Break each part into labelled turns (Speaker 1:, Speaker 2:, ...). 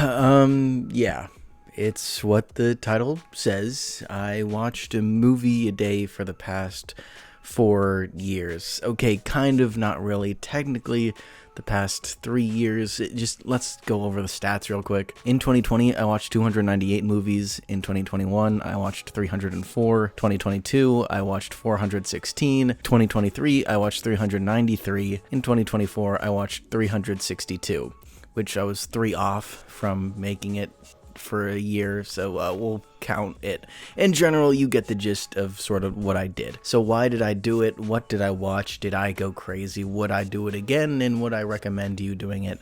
Speaker 1: Yeah, it's what the title says. I watched a movie a day for the past 4 years. Okay, kind of, not really. Technically, the past 3 years. Let's go over the stats real quick. In 2020, I watched 298 movies. In 2021, I watched 304. 2022, I watched 416. 2023, I watched 393. In 2024, I watched 362. Which I was 3 off from making it for a year, so we'll count it. In general, you get the gist of sort of what I did. So why did I do it? What did I watch? Did I go crazy? Would I do it again? And would I recommend you doing it?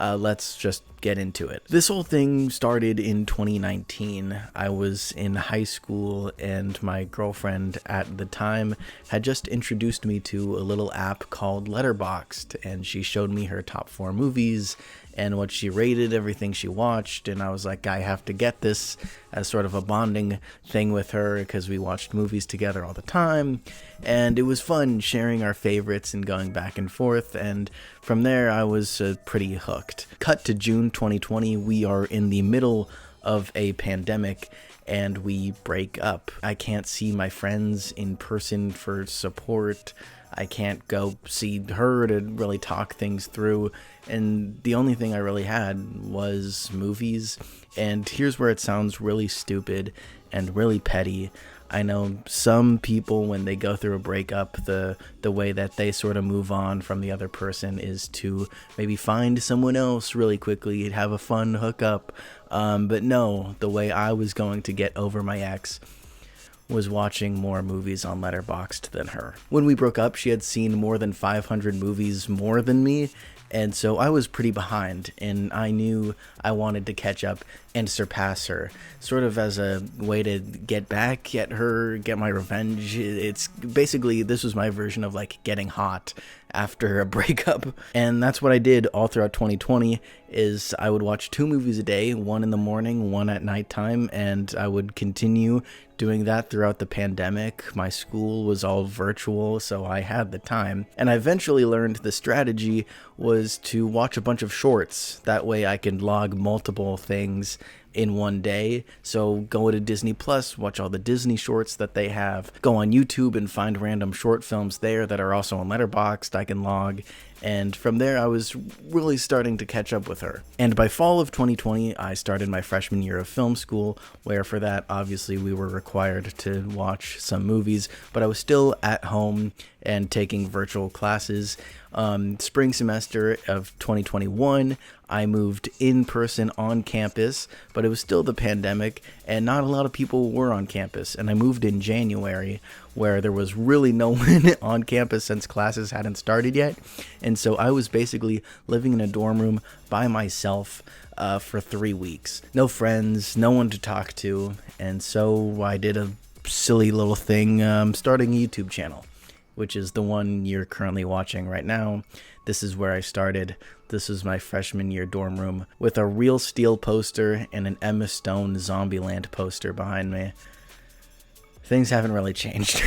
Speaker 1: Let's just get into it. This whole thing started in 2019. I was in high school and my girlfriend at the time had just introduced me to a little app called Letterboxd, and she showed me her top 4 movies and what she rated, everything she watched, and I was like, I have to get this as sort of a bonding thing with her because we watched movies together all the time, and it was fun sharing our favorites and going back and forth, and from there I was pretty hooked. Cut to June 2020, we are in the middle of a pandemic and we break up. I can't see my friends in person for support. I can't go see her to really talk things through, and the only thing I really had was movies. And here's where it sounds really stupid and really petty. I know some people, when they go through a breakup, the way that they sort of move on from the other person is to maybe find someone else really quickly, have a fun hookup. But no, the way I was going to get over my ex was watching more movies on Letterboxd than her. When we broke up, she had seen more than 500 movies more than me, and so I was pretty behind, and I knew I wanted to catch up and surpass her, sort of as a way to get back at her, get my revenge. It's basically, this was my version of like getting hot after a breakup, and that's what I did all throughout 2020. Is I would watch 2 movies a day, one in the morning, one at nighttime, and I would continue doing that throughout the pandemic. My school was all virtual, so I had the time, and I eventually learned the strategy was to watch a bunch of shorts. That way I can log multiple things in one day. So go to Disney Plus, watch all the Disney shorts that they have, go on YouTube and find random short films there that are also on Letterboxd I can log, and from there I was really starting to catch up with her. And by fall of 2020, I started my freshman year of film school, where for that obviously we were required to watch some movies, but I was still at home and taking virtual classes. Spring semester of 2021, I moved in person on campus, but it was still the pandemic and not a lot of people were on campus. And I moved in January, where there was really no one on campus since classes hadn't started yet. And so I was basically living in a dorm room by myself for 3 weeks. No friends, no one to talk to. And so I did a silly little thing, starting a YouTube channel, which is the one you're currently watching right now. This is where I started. This was my freshman year dorm room with a Real Steel poster and an Emma Stone Zombieland poster behind me. Things haven't really changed.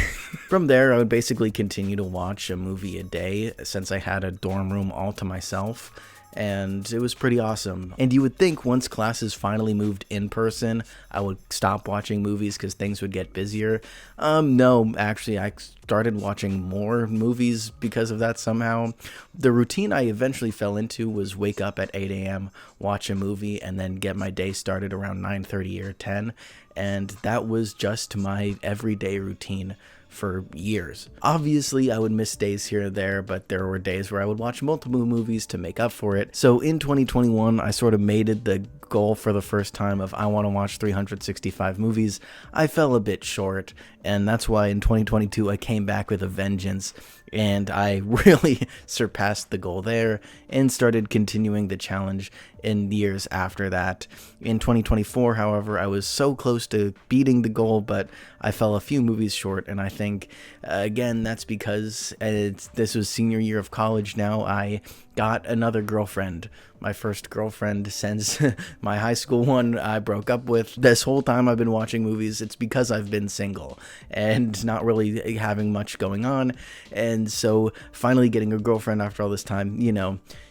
Speaker 1: From there, I would basically continue to watch a movie a day since I had a dorm room all to myself. And it was pretty awesome. And you would think once classes finally moved in person, I would stop watching movies because things would get busier. No, actually, I started watching more movies because of that somehow. The routine I eventually fell into was wake up at 8 a.m., watch a movie, and then get my day started around 9:30 or 10. And that was just my everyday routine for years. Obviously, I would miss days here and there, but there were days where I would watch multiple movies to make up for it. So in 2021, I sort of made it the goal for the first time of I want to watch 365 movies. I fell a bit short, and that's why in 2022 I came back with a vengeance, and I really surpassed the goal there and started continuing the challenge in years after that. In 2024, however, I was so close to beating the goal, but I fell a few movies short, and I think, again, that's because this was senior year of college now. I got another girlfriend, my first girlfriend since my high school one I broke up with. This whole time I've been watching movies, it's because I've been single and not really having much going on. And so finally getting a girlfriend after all this time,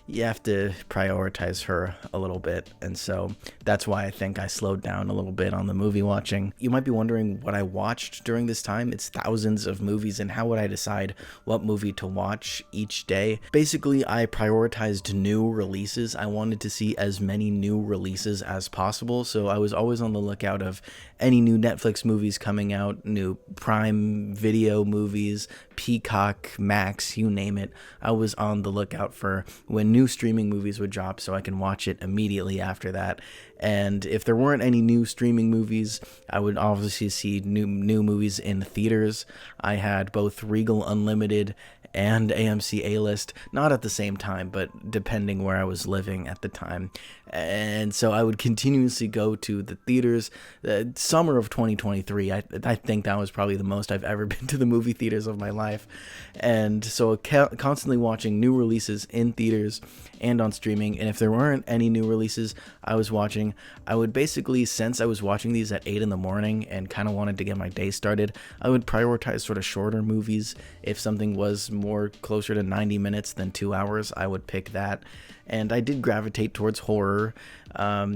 Speaker 1: you have to prioritize her a little bit. And so that's why I think I slowed down a little bit on the movie watching. You might be wondering what I watched during this time. It's thousands of movies, and how would I decide what movie to watch each day? Basically, I prioritized new releases. I wanted to see as many new releases as possible, so I was always on the lookout of any new Netflix movies coming out, new Prime Video movies, Peacock, Max, you name it. I was on the lookout for when new streaming movies would drop so I can watch it immediately after that. And if there weren't any new streaming movies, I would obviously see new movies in theaters. I had both Regal Unlimited and AMC A-List, not at the same time, but depending where I was living at the time. And so I would continuously go to the theaters. Summer of 2023, I think that was probably the most I've ever been to the movie theaters of my life. And so constantly watching new releases in theaters and on streaming. And if there weren't any new releases I was watching, I would basically, since I was watching these at 8 in the morning and kind of wanted to get my day started, I would prioritize sort of shorter movies. If something was more closer to 90 minutes than 2 hours, I would pick that. And I did gravitate towards horror,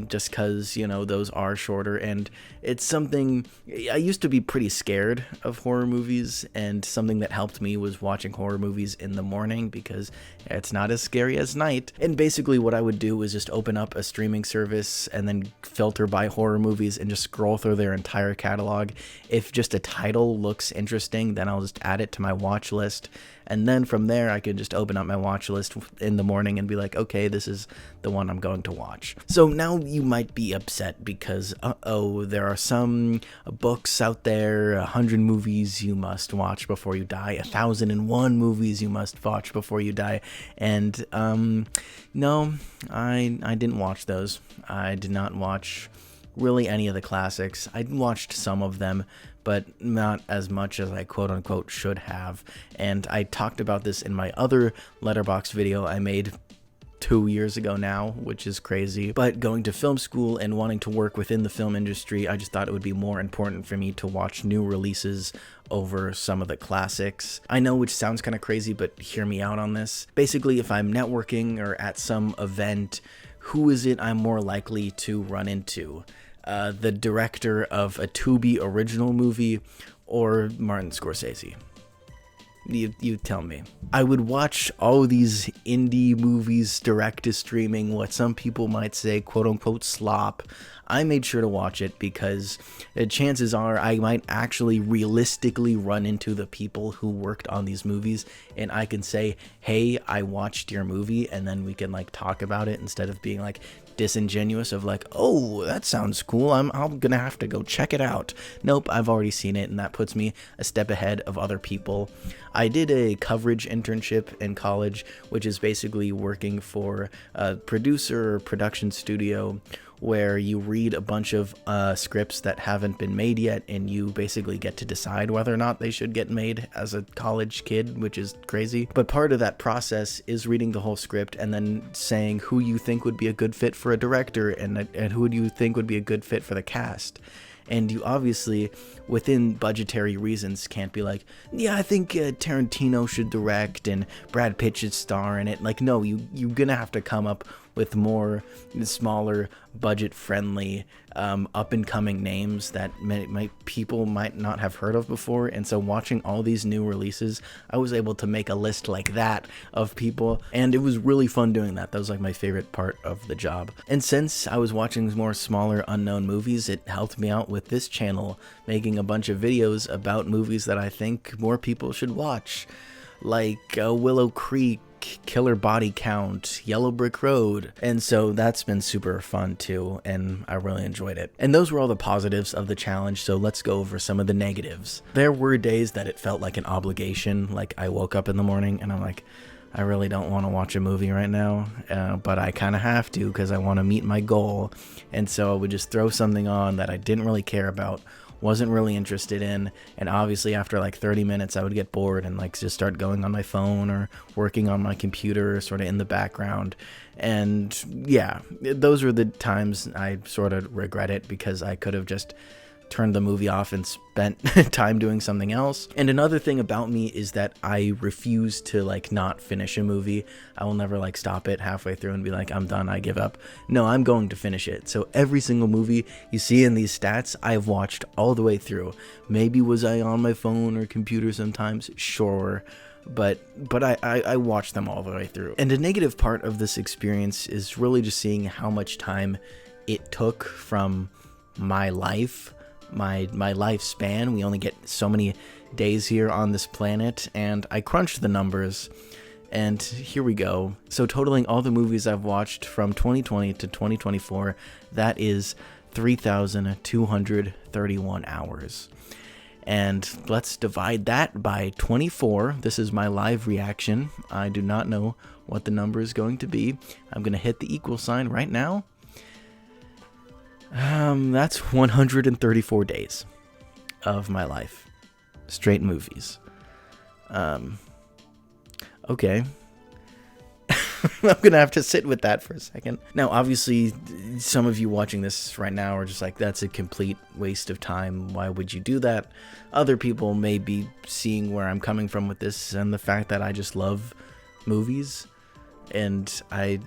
Speaker 1: just because, you know, those are shorter, and it's something, I used to be pretty scared of horror movies, and something that helped me was watching horror movies in the morning, because it's not as scary as night. And basically what I would do is just open up a streaming service and then filter by horror movies and just scroll through their entire catalog. If just a title looks interesting, then I'll just add it to my watch list. And then from there, I could just open up my watch list in the morning and be like, okay, this is the one I'm going to watch. So now you might be upset because, there are some books out there, 100 movies you must watch before you die, 1,001 movies you must watch before you die. And no, I didn't watch those. I did not watch really any of the classics. I watched some of them, but not as much as I quote-unquote should have. And I talked about this in my other Letterboxd video I made 2 years ago now, which is crazy. But going to film school and wanting to work within the film industry, I just thought it would be more important for me to watch new releases over some of the classics. I know, which sounds kind of crazy, but hear me out on this. Basically, if I'm networking or at some event, who is it I'm more likely to run into? The director of a Tubi original movie or Martin Scorsese? You tell me. I would watch all these indie movies direct to streaming, what some people might say quote-unquote slop. I made sure to watch it because chances are I might actually realistically run into the people who worked on these movies, and I can say, hey, I watched your movie, and then we can like talk about it instead of being like disingenuous of like, oh, that sounds cool, I'm gonna have to go check it out. Nope, I've already seen it, and that puts me a step ahead of other people. I did a coverage internship in college, which is basically working for a producer or production studio where you read a bunch of scripts that haven't been made yet, and you basically get to decide whether or not they should get made as a college kid, which is crazy. But part of that process is reading the whole script and then saying who you think would be a good fit for a director and who do you think would be a good fit for the cast. And you obviously, within budgetary reasons, can't be like, yeah, I think Tarantino should direct and Brad Pitt should star in it. Like, no, you're gonna have to come up with more smaller, budget-friendly, up-and-coming names that people might not have heard of before. And so watching all these new releases, I was able to make a list like that of people, and it was really fun doing that. That was like my favorite part of the job. And since I was watching more smaller, unknown movies, it helped me out with this channel, making a bunch of videos about movies that I think more people should watch, like Willow Creek, Killer Body Count, Yellow Brick Road. And so that's been super fun too, and I really enjoyed it. And those were all the positives of the challenge, so let's go over some of the negatives. There were days that it felt like an obligation, like I woke up in the morning and I'm like, I really don't want to watch a movie right now, but I kind of have to because I want to meet my goal. And so I would just throw something on that I didn't really care about, wasn't really interested in, and obviously after like 30 minutes I would get bored and like just start going on my phone or working on my computer sort of in the background. And yeah, those were the times I sort of regret it, because I could have just turned the movie off and spent time doing something else. And another thing about me is that I refuse to like not finish a movie. I will never like stop it halfway through and be like, I'm done, I give up. No, I'm going to finish it. So every single movie you see in these stats, I've watched all the way through. Maybe was I on my phone or computer sometimes? Sure. But I watched them all the way through. And a negative part of this experience is really just seeing how much time it took from my life, my lifespan. We only get so many days here on this planet, and I crunched the numbers, and here we go. So totaling all the movies I've watched from 2020 to 2024, that is 3,231 hours. And let's divide that by 24. This is my live reaction. I do not know what the number is going to be. I'm going to hit the equal sign right now. That's 134 days of my life. Straight movies. Okay. I'm gonna have to sit with that for a second. Now, obviously, some of you watching this right now are just like, that's a complete waste of time. Why would you do that? Other people may be seeing where I'm coming from with this and the fact that I just love movies, and I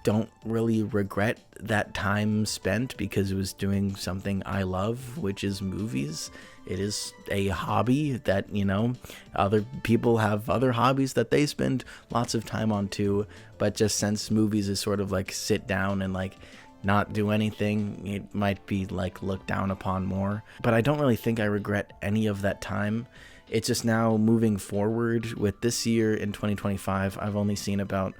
Speaker 1: don't really regret that time spent because it was doing something I love, which is movies. It is a hobby that, you know, other people have other hobbies that they spend lots of time on too, but just since movies is sort of like sit down and like not do anything, it might be like looked down upon more. But I don't really think I regret any of that time. It's just now moving forward with this year in 2025, I've only seen about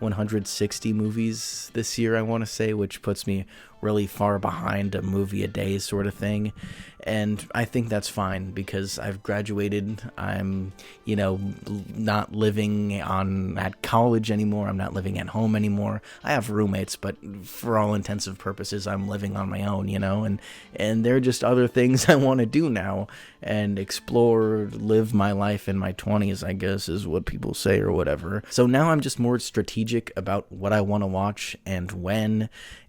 Speaker 1: 160 movies this year, I want to say, which puts me really far behind a movie a day sort of thing. And I think that's fine because I've graduated. I'm, you know, not living at college anymore. I'm not living at home anymore. I have roommates, but for all intents and purposes, I'm living on my own, you know, and there are just other things I want to do now and explore, live my life in my 20s, I guess is what people say or whatever. So now I'm just more strategic about what I want to watch and when.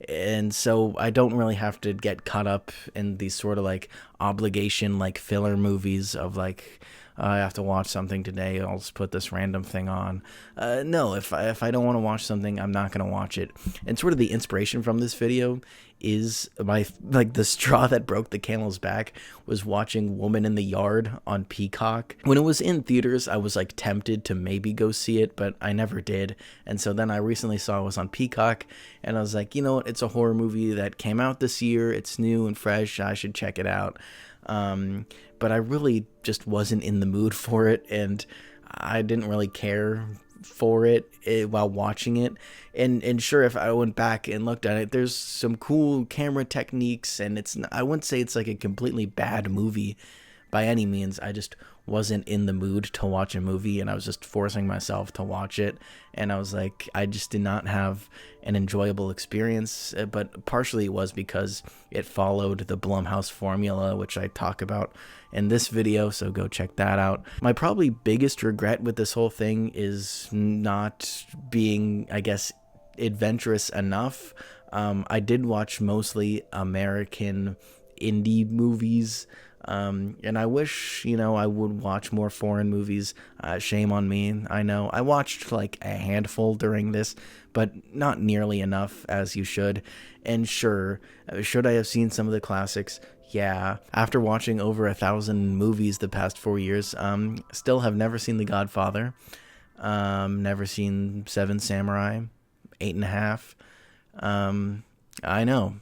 Speaker 1: And so I don't really have to get caught up in these sort of like obligation, like filler movies of like, I have to watch something today, I'll just put this random thing on. No, if I don't want to watch something, I'm not going to watch it. And sort of the inspiration from this video is the straw that broke the camel's back was watching Woman in the Yard on Peacock. When it was in theaters, I was like tempted to maybe go see it, but I never did. And so then I recently saw it was on Peacock, and I was like, you know what, it's a horror movie that came out this year, it's new and fresh, I should check it out. But I really just wasn't in the mood for it, and I didn't really care for it while watching it. And sure, if I went back and looked at it, there's some cool camera techniques, and I wouldn't say it's like a completely bad movie by any means. I just wasn't in the mood to watch a movie, and I was just forcing myself to watch it, and I was like, I just did not have an enjoyable experience. But partially it was because it followed the Blumhouse formula, which I talk about in this video, so go check that out. My probably biggest regret with this whole thing is not being, I guess, adventurous enough. I did watch mostly American indie movies, and I wish, you know, I would watch more foreign movies. Shame on me, I know. I watched like a handful during this, but not nearly enough as you should. And sure, should I have seen some of the classics? Yeah. After watching over 1,000 movies the past 4 years, still have never seen The Godfather, never seen Seven Samurai, 8.5. I know,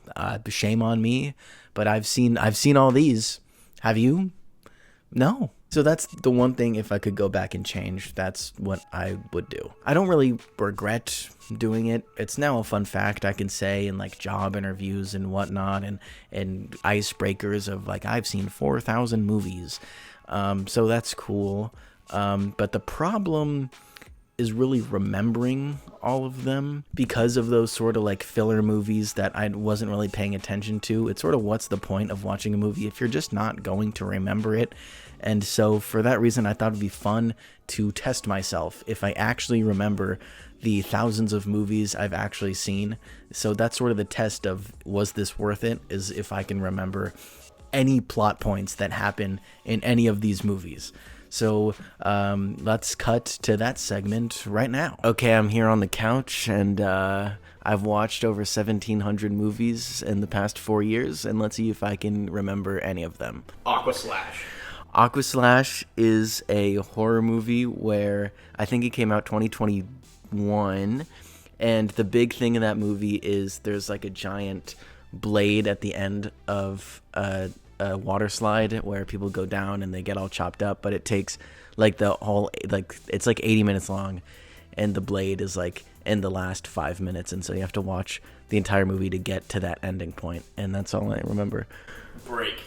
Speaker 1: shame on me, but I've seen all these. Have you? No. So that's the one thing, if I could go back and change, that's what I would do. I don't really regret doing it. It's now a fun fact I can say in like job interviews and whatnot, and icebreakers of like, I've seen 4,000 movies. So that's cool. But the problem is really remembering all of them because of those sort of like filler movies that I wasn't really paying attention to. It's sort of, what's the point of watching a movie if you're just not going to remember it? And so for that reason, I thought it'd be fun to test myself if I actually remember the thousands of movies I've actually seen. So that's sort of the test of, was this worth it, is if I can remember any plot points that happen in any of these movies. So let's cut to that segment right now. Okay, I'm here on the couch, and I've watched over 1,700 movies in the past 4 years, and let's see if I can remember any of them. Aqua Slash is a horror movie where I think it came out 2021, and the big thing in that movie is there's like a giant blade at the end of a water slide where people go down and they get all chopped up, but it takes like the whole, like it's like 80 minutes long, and the blade is like in the last 5 minutes, and so you have to watch the entire movie to get to that ending point, and that's all I remember.
Speaker 2: Break.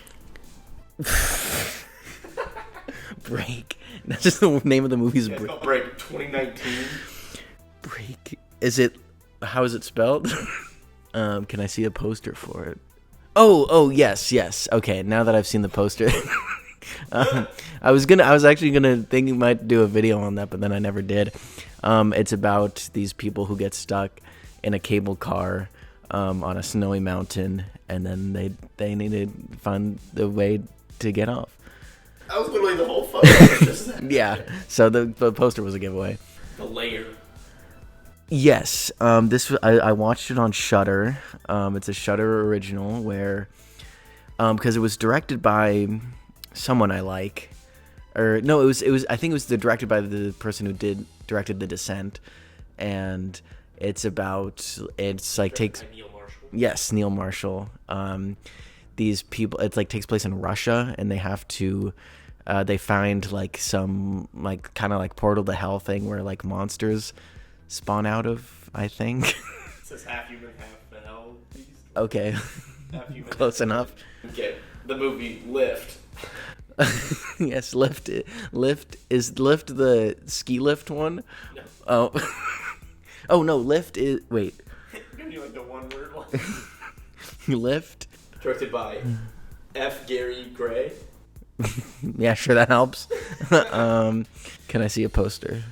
Speaker 1: Break. That's just the name of the movie's
Speaker 2: Break 2019.
Speaker 1: Break. Is it, how is it spelled? Can I see a poster for it? Oh, yes. Okay, now that I've seen the poster. I was actually gonna think you might do a video on that, but then I never did. It's about these people who get stuck in a cable car on a snowy mountain, and then they need to find the way to get off.
Speaker 2: That was literally the whole fucking
Speaker 1: Yeah, so the poster was a giveaway.
Speaker 2: The layer.
Speaker 1: Yes, I watched it on Shudder. It's a Shudder original where, because it was directed by someone I like, or no, it was I think it was directed by the person who directed The Descent, and it's like takes
Speaker 2: Neil Marshall.
Speaker 1: Yes, Neil Marshall. These people, it's like takes place in Russia, and they have to. They find like some like kind of like portal to hell thing where like monsters spawn out of, I think.
Speaker 2: It says half human, half the hell beast.
Speaker 1: Okay.
Speaker 2: Half human,
Speaker 1: Close enough.
Speaker 2: Okay, the movie Lift.
Speaker 1: Yes, Lift. Lift is Lift the ski lift one?
Speaker 2: No.
Speaker 1: Oh. Oh no, Lift is, wait.
Speaker 2: You're gonna do like the one word one.
Speaker 1: Lift.
Speaker 2: Directed by F. Gary Gray.
Speaker 1: Yeah, sure, that helps. Can I see a poster?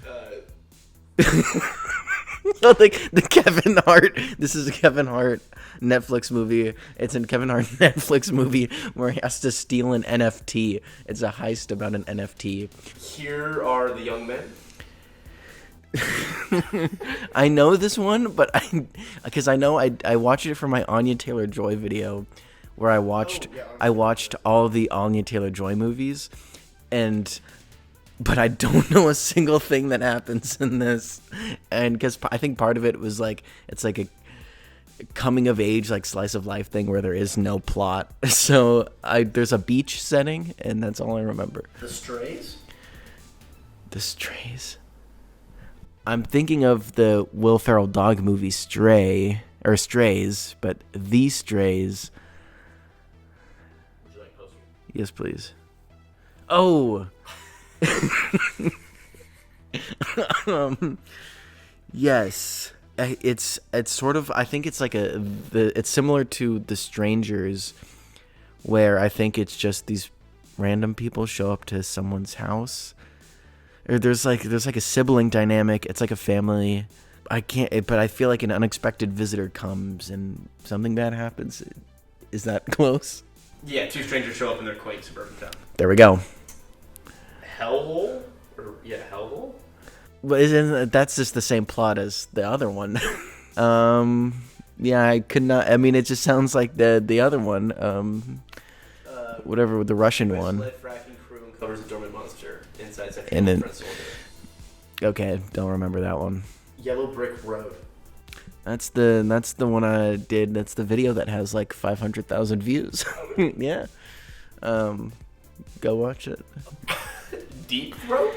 Speaker 1: Oh, the Kevin Hart. This is a Kevin Hart Netflix movie. It's a Kevin Hart Netflix movie where he has to steal an NFT. It's a heist about an NFT.
Speaker 2: Here Are the Young Men.
Speaker 1: I know this one, but because I know I watched it for my Anya Taylor-Joy video, where I watched all the Anya Taylor-Joy movies, but I don't know a single thing that happens in this, and because I think part of it was like it's like a coming of age like slice of life thing where there is no plot. So there's a beach setting, and that's all I remember.
Speaker 2: The Strays.
Speaker 1: The Strays. I'm thinking of the Will Ferrell dog movie Strays, but The Strays.
Speaker 2: Would you like poster?
Speaker 1: Yes, please. Oh. Yes. It's sort of, I think it's like it's similar to The Strangers, where I think it's just these random people show up to someone's house. Or there's like a sibling dynamic. It's like a family. But I feel like an unexpected visitor comes and something bad happens. Is that close?
Speaker 2: Yeah, two strangers show up in their quaint suburban town.
Speaker 1: There we go.
Speaker 2: Hellhole? Hellhole?
Speaker 1: But that's just the same plot as the other one. Yeah, I could not. I mean, it just sounds like the other one. Whatever, the Russian one.
Speaker 2: Fracking crew uncovers a dormant monster inside section
Speaker 1: And then,
Speaker 2: soldier.
Speaker 1: okay, don't remember that one.
Speaker 2: Yellow Brick Road.
Speaker 1: That's the one I did. That's the video that has like 500,000 views. Yeah. Go watch it.
Speaker 2: Deep Throat?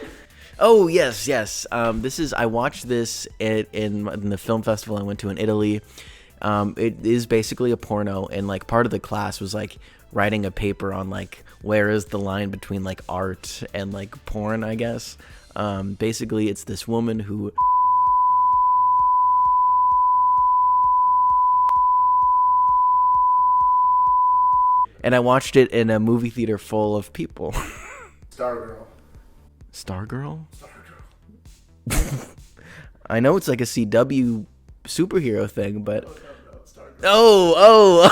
Speaker 1: Oh yes. I watched this in the film festival I went to in Italy. It is basically a porno, and like part of the class was like writing a paper on like where is the line between like art and like porn, I guess. Basically, it's this woman who. And I watched it in a movie theater full of people.
Speaker 2: Stargirl.
Speaker 1: Stargirl? I know it's like a CW superhero thing, but...
Speaker 2: Stargirl.
Speaker 1: Oh!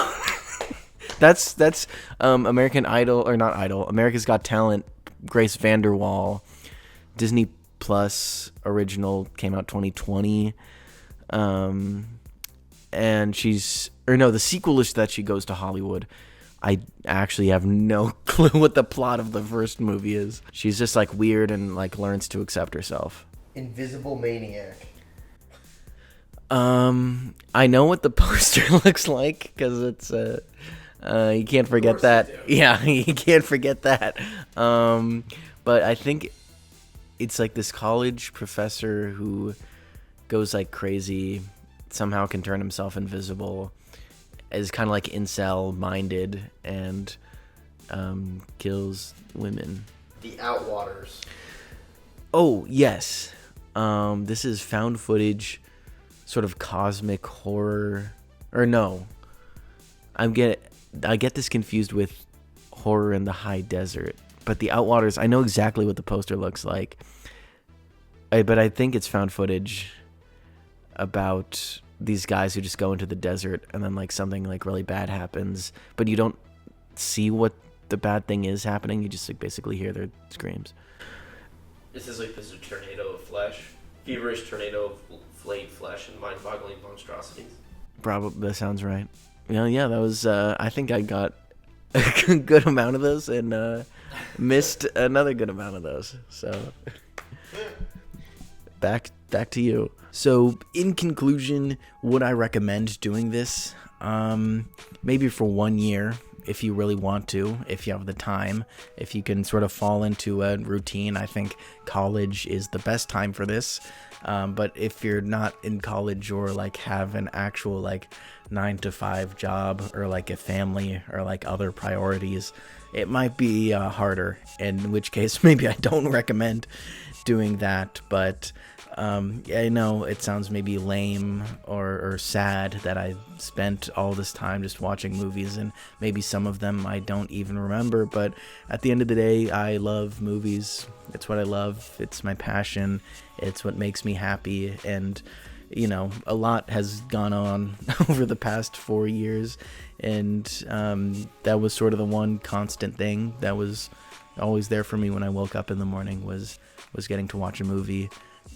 Speaker 1: That's American Idol, or not Idol, America's Got Talent. Grace VanderWaal, Disney Plus original, came out 2020. And the sequel is that she goes to Hollywood. I actually have no clue what the plot of the first movie is. She's just like weird and like learns to accept herself.
Speaker 2: Invisible Maniac.
Speaker 1: I know what the poster looks like because it's you can't forget that. Yeah, you can't forget that. But I think it's like this college professor who goes like crazy, somehow can turn himself invisible, is kind of like incel minded, and kills women.
Speaker 2: The Outwaters.
Speaker 1: Oh yes, this is found footage, sort of cosmic horror, or no, I get this confused with Horror in the High Desert. But the Outwaters, I know exactly what the poster looks like. But I think it's found footage about these guys who just go into the desert and then like something like really bad happens, but you don't see what the bad thing is happening. You just like basically hear their screams.
Speaker 2: This is a tornado of flesh, feverish tornado of flayed flesh and mind-boggling monstrosities.
Speaker 1: Probably that sounds right. Yeah, that was. I think I got a good amount of those and missed another good amount of those. So back to you. So in conclusion, would I recommend doing this? Maybe for 1 year, if you really want to, if you have the time, if you can sort of fall into a routine. I think college is the best time for this. But if you're not in college or like have an actual like 9-to-5 job or like a family or like other priorities, it might be harder, in which case maybe I don't recommend doing that. But I know it sounds maybe lame or sad that I spent all this time just watching movies, and maybe some of them I don't even remember, but at the end of the day, I love movies. It's what I love. It's my passion. It's what makes me happy. And a lot has gone on over the past 4 years, and that was sort of the one constant thing that was always there for me when I woke up in the morning was getting to watch a movie.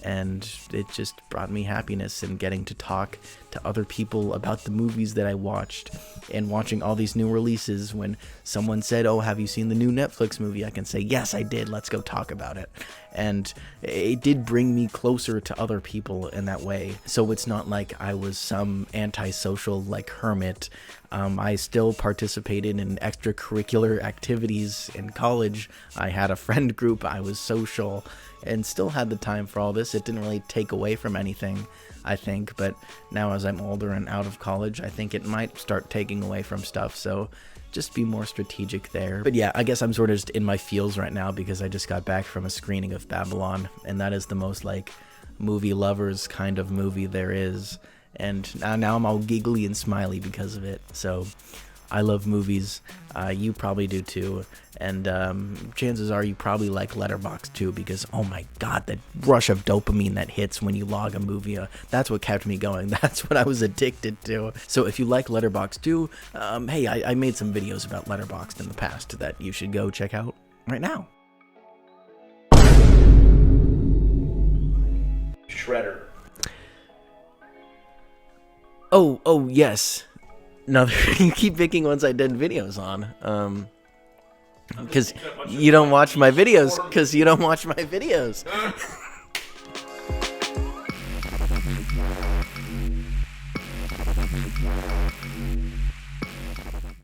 Speaker 1: And it just brought me happiness, and getting to talk to other people about the movies that I watched, and watching all these new releases. When someone said, "Oh, have you seen the new Netflix movie?" I can say, "Yes, I did. Let's go talk about it." And it did bring me closer to other people in that way. So it's not like I was some antisocial like hermit. I still participated in extracurricular activities in college. I had a friend group. I was social and still had the time for all this. It didn't really take away from anything, I think. But now as I'm older and out of college, I think it might start taking away from stuff. So just be more strategic there. But yeah, I guess I'm sort of just in my feels right now because I just got back from a screening of Babylon, and that is the most like movie lovers kind of movie there is. And now I'm all giggly and smiley because of it. So I love movies. You probably do too. And chances are you probably like Letterboxd too, because oh my god, that rush of dopamine that hits when you log a movie, that's what kept me going. That's what I was addicted to. So if you like Letterboxd too, hey, I made some videos about Letterboxd in the past that you should go check out right now.
Speaker 2: Shredder.
Speaker 1: Oh yes. No, you keep picking ones I did videos on. Because you don't watch my videos.